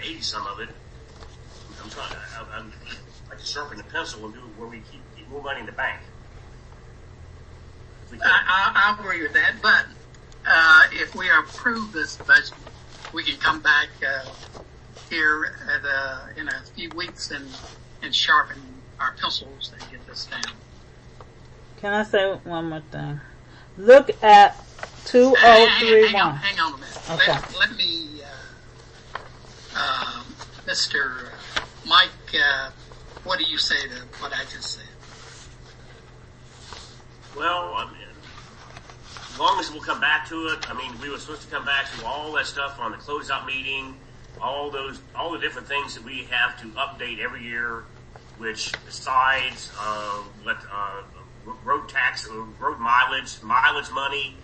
180 some of it. I'd like to sharpen the pencil and do it where we keep more money in the bank. I agree with that, but if we approve this budget, we can come back here in a few weeks and sharpen our pencils and get this down. Can I say one more thing? Look at 2031. Hang on a minute. Okay. Let me, Mr. Mike, what do you say to what I just said? Well, I mean, as long as we'll come back to it. I mean, we were supposed to come back to all that stuff on the closeout meeting, all the different things that we have to update every year, which besides road tax, road mileage money,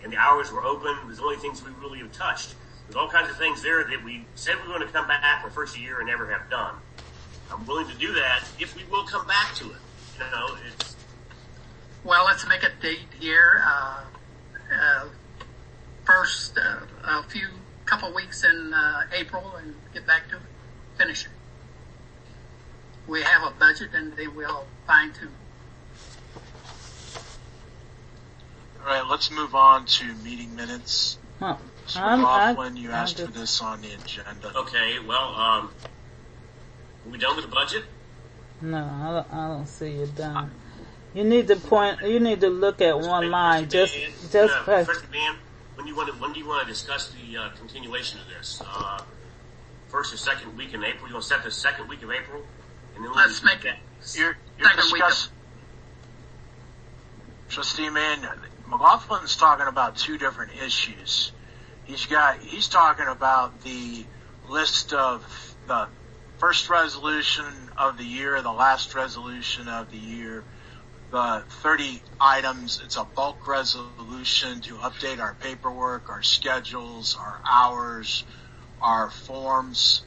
and the hours were open, was the only things we really have touched. There's all kinds of things there that we said we were going to come back for the first year and never have done. I'm willing to do that if we will come back to it. You know, it's. Well, let's make a date here. First, a couple weeks in April, and get back to it. Finish it. We have a budget, and then we'll fine tune. All right, let's move on to meeting minutes. Huh. Mr. McLaughlin, you asked for this on the agenda. Okay, well, are we done with the budget? No, I don't see you done. You need to look at one line. Just. First, man, when do you want to discuss the continuation of this? First or second week in April? You want to set the second week of April? And then let's make it. You're discussing. Trustee Mann, McLaughlin's talking about two different issues. He's talking about the list of the first resolution of the year, the last resolution of the year, the 30 items. It's a bulk resolution to update our paperwork, our schedules, our hours, our forms.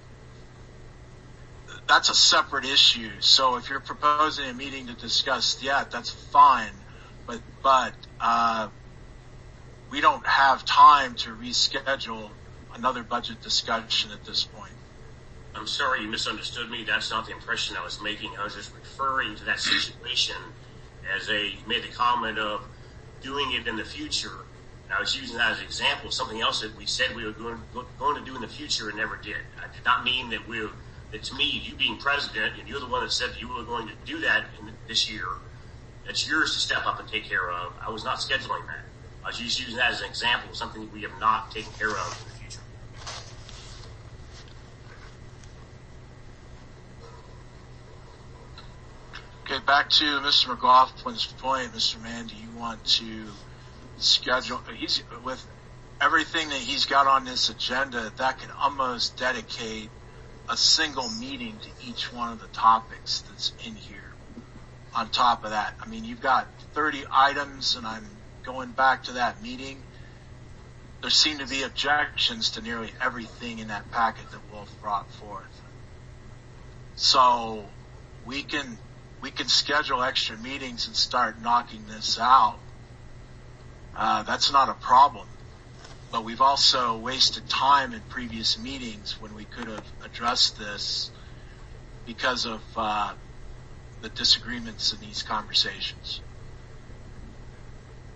That's a separate issue. So if you're proposing a meeting to discuss that, that's fine. But we don't have time to reschedule another budget discussion at this point. I'm sorry you misunderstood me. That's not the impression I was making. I was just referring to that situation as you made the comment of doing it in the future. And I was using that as an example of something else that we said we were going to do in the future and never did. I did not mean that that to me, you being president, and you're the one that said that you were going to do that this year, that's yours to step up and take care of. I was not scheduling that. I was just using that as an example of something that we have not taken care of in the future. Okay, back to Mr. McLaughlin's point. Mr. Mann, do you want to schedule, with everything that he's got on this agenda, that can almost dedicate a single meeting to each one of the topics that's in here. On top of that, I mean, you've got 30 items, and I'm going back to that meeting. There seem to be objections to nearly everything in that packet that Wolf brought forth. So we can schedule extra meetings and start knocking this out. That's not a problem. But we've also wasted time in previous meetings when we could have addressed this because of the disagreements in these conversations.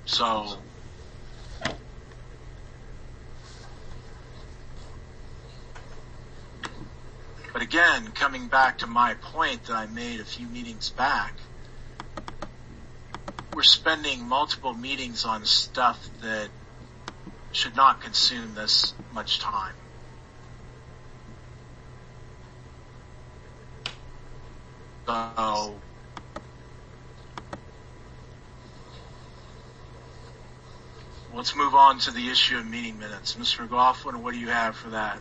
So, but again, coming back to my point that I made a few meetings back, we're spending multiple meetings on stuff that should not consume this much time. So, let's move on to the issue of meeting minutes. Mr. McLaughlin, what do you have for that?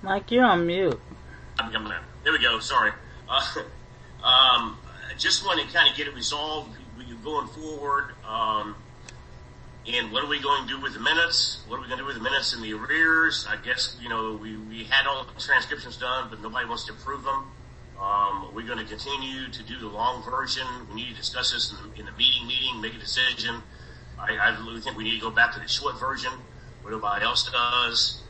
Mike, you're on mute. There we go. Sorry. I just want to kind of get it resolved going forward. And what are we going to do with the minutes? What are we going to do with the minutes in the arrears? I guess, we had all the transcriptions done, but nobody wants to approve them. We're going to continue to do the long version. We need to discuss this in the meeting, make a decision. I really think we need to go back to the short version, what nobody else does.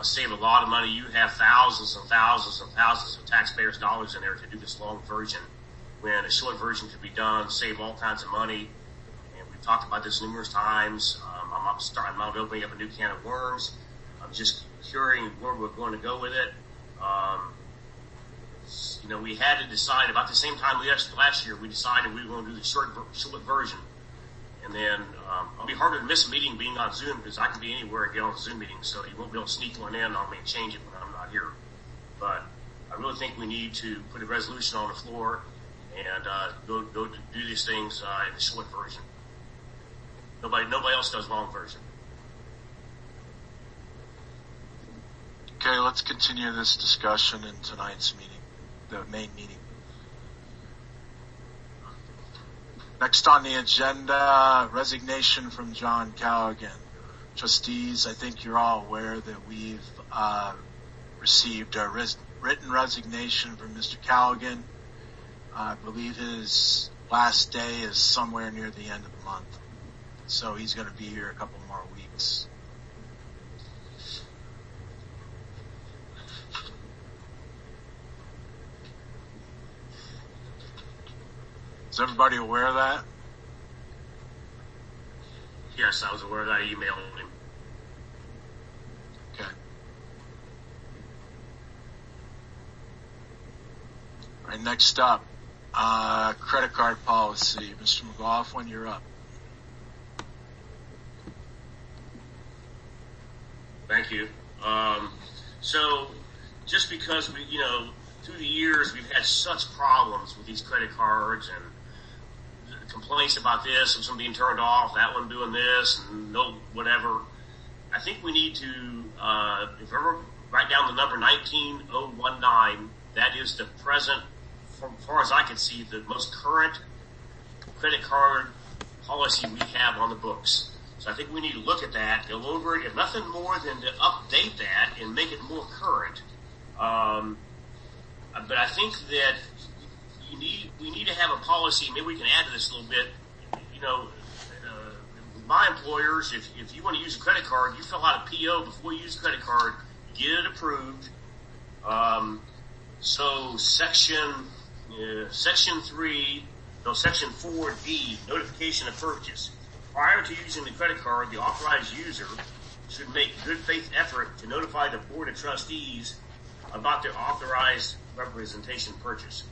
Save a lot of money. You have thousands and thousands and thousands of taxpayers' dollars in there to do this long version, when a short version could be done, save all kinds of money. And we've talked about this numerous times. I'm not opening up a new can of worms. I'm just hearing where we're going to go with it. We had to decide about the same time last year. We decided we were going to do the short version. And then it'll be harder to miss a meeting being on Zoom, because I can be anywhere and get on a Zoom meeting, so you won't be able to sneak one in on me and change it when I'm not here. But I really think we need to put a resolution on the floor and go do these things in the short version. Nobody else does long version. Okay, let's continue this discussion in tonight's meeting, the main meeting. Next on the agenda, resignation from John Callaghan. Trustees, I think you're all aware that we've received a written resignation from Mr. Callaghan. I believe his last day is somewhere near the end of the month. So he's going to be here a couple more weeks. Is everybody aware of that? Yes, I was aware of that. I emailed him. Okay. All right, next up, credit card policy. Mr. McLaughlin, you're up. Thank you. So just because through the years we've had such problems with these credit cards and complaints about this and some being turned off, that one doing this and no whatever. I think we need to, if we ever write down the number 19019, that is the present, from as far as I can see, the most current credit card policy we have on the books. So I think we need to look at that, go over it, if nothing more than to update that and make it more current. But I think that we need to have a policy. Maybe we can add to this a little bit. My employers, if you want to use a credit card, you fill out a PO before you use a credit card, get it approved. So section 4D, notification of purchase. Prior to using the credit card, the authorized user should make good faith effort to notify the Board of Trustees about their authorized representation purchase.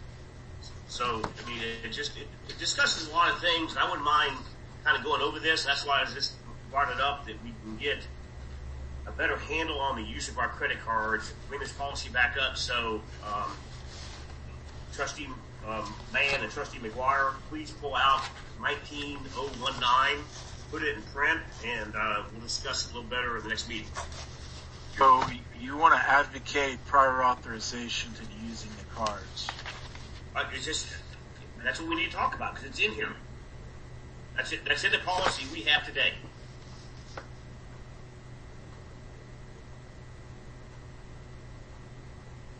So, it discusses a lot of things, and I wouldn't mind kind of going over this. That's why I just brought it up, that we can get a better handle on the use of our credit cards, bring this policy back up. So, Trustee Mann and Trustee McGuire, please pull out 19019, put it in print, and we'll discuss it a little better in the next meeting. So you want to advocate prior authorization to using the cards? That's what we need to talk about, because it's in here. That's it. That's in the policy we have today.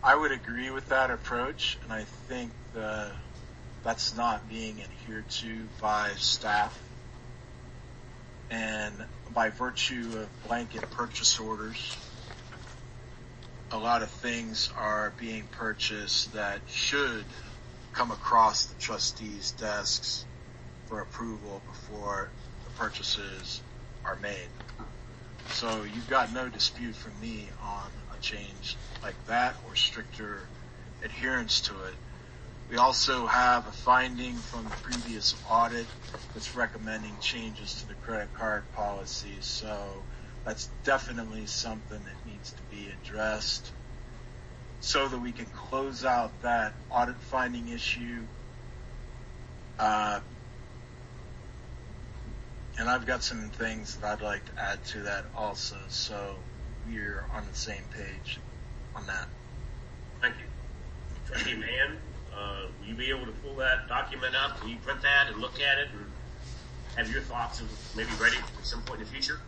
I would agree with that approach, and I think that's not being adhered to by staff. And by virtue of blanket purchase orders, a lot of things are being purchased that should come across the trustees' desks for approval before the purchases are made. So you've got no dispute from me on a change like that or stricter adherence to it. We also have a finding from the previous audit that's recommending changes to the credit card policy. So that's definitely something that needs to be addressed so that we can close out that audit finding issue. And I've got some things that I'd like to add to that also, so we're on the same page on that. Thank you. Trustee Mann, will you be able to pull that document up? Can you print that and look at it? have your thoughts of maybe ready at some point in the future?